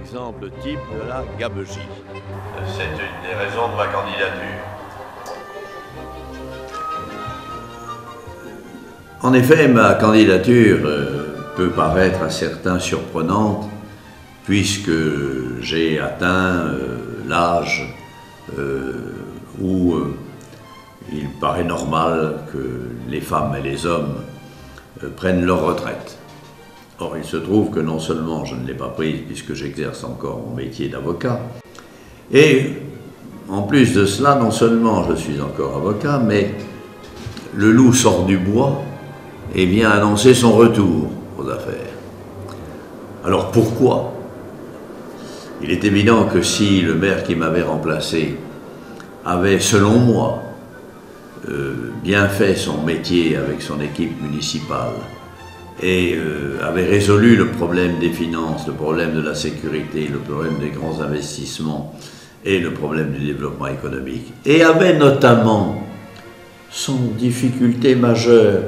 l'exemple type de la gabegie. C'est une des raisons de ma candidature. En effet, ma candidature peut paraître à certains surprenante, puisque j'ai atteint l'âge où il paraît normal que les femmes et les hommes prennent leur retraite. Or, il se trouve que non seulement je ne l'ai pas prise, puisque j'exerce encore mon métier d'avocat, et en plus de cela, non seulement je suis encore avocat, mais le loup sort du bois et vient annoncer son retour aux affaires. Alors pourquoi? Il est évident que si le maire qui m'avait remplacé avait, selon moi, bien fait son métier avec son équipe municipale et avait résolu le problème des finances, le problème de la sécurité, le problème des grands investissements et le problème du développement économique, et avait notamment, sans difficulté majeure,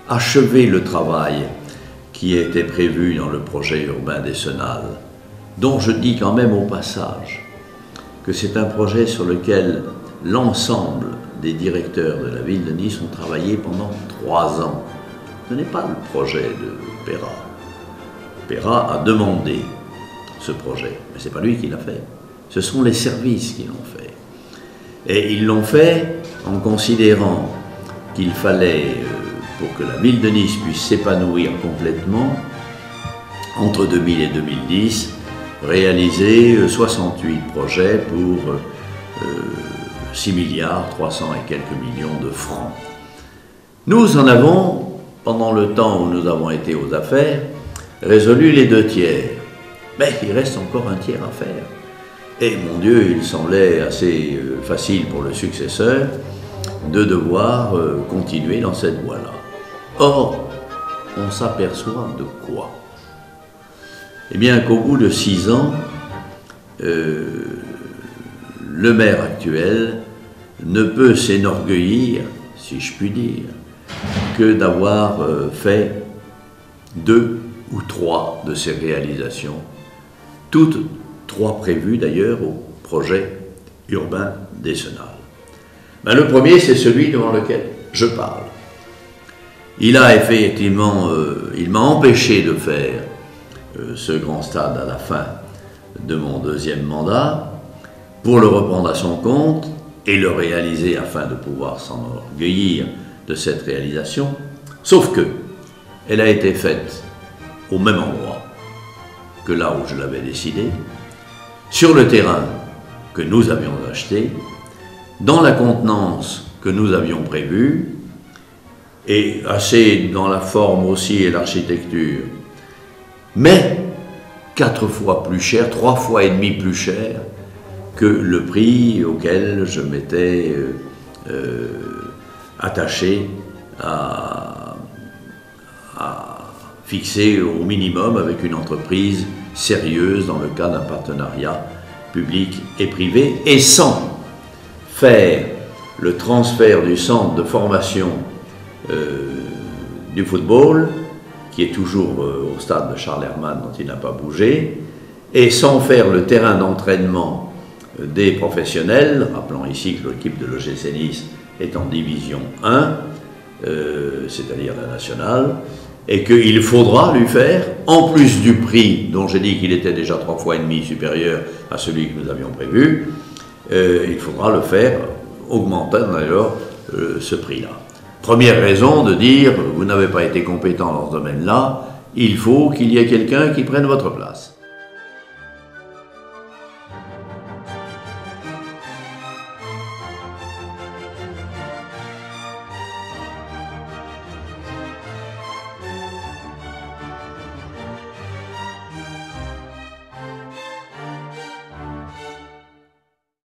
achevé le travail qui était prévu dans le projet urbain décennal, dont je dis quand même au passage que c'est un projet sur lequel l'ensemble des directeurs de la ville de Nice ont travaillé pendant 3 ans. Ce n'est pas le projet de Perra. Perra a demandé ce projet, mais ce n'est pas lui qui l'a fait. Ce sont les services qui l'ont fait. Et ils l'ont fait en considérant qu'il fallait, pour que la ville de Nice puisse s'épanouir complètement, entre 2000 et 2010, réaliser 68 projets pour 6 milliards 300 et quelques millions de francs. Nous en avons, pendant le temps où nous avons été aux affaires, résolu les 2 tiers. Mais il reste encore un tiers à faire. Et mon Dieu, il semblait assez facile pour le successeur de devoir continuer dans cette voie-là. Or, on s'aperçoit de quoi? Eh bien, qu'au bout de 6 ans, le maire actuel ne peut s'enorgueillir, si je puis dire, que d'avoir fait 2 ou 3 de ces réalisations, toutes 3 prévues d'ailleurs au projet urbain décennal. Ben, le premier, c'est celui devant lequel je parle. Il a effectivement, il m'a empêché de faire ce grand stade à la fin de mon 2e mandat, pour le reprendre à son compte et le réaliser afin de pouvoir s'enorgueillir de cette réalisation, sauf que elle a été faite au même endroit que là où je l'avais décidé, sur le terrain que nous avions acheté, dans la contenance que nous avions prévue, et assez dans la forme aussi et l'architecture, mais 4 fois plus cher, 3 fois et demi plus cher que le prix auquel je m'étais attaché à fixer au minimum avec une entreprise sérieuse dans le cas d'un partenariat public et privé, et sans faire le transfert du centre de formation du football, qui est toujours au stade de Charles Herrmann dont il n'a pas bougé, et sans faire le terrain d'entraînement des professionnels, rappelons ici que l'équipe de l'OGC Nice est en division 1, c'est-à-dire la nationale, et qu'il faudra lui faire, en plus du prix dont j'ai dit qu'il était déjà 3 fois et demi supérieur à celui que nous avions prévu, il faudra le faire augmentant d'ailleurs ce prix-là. Première raison de dire, vous n'avez pas été compétent dans ce domaine-là, il faut qu'il y ait quelqu'un qui prenne votre place.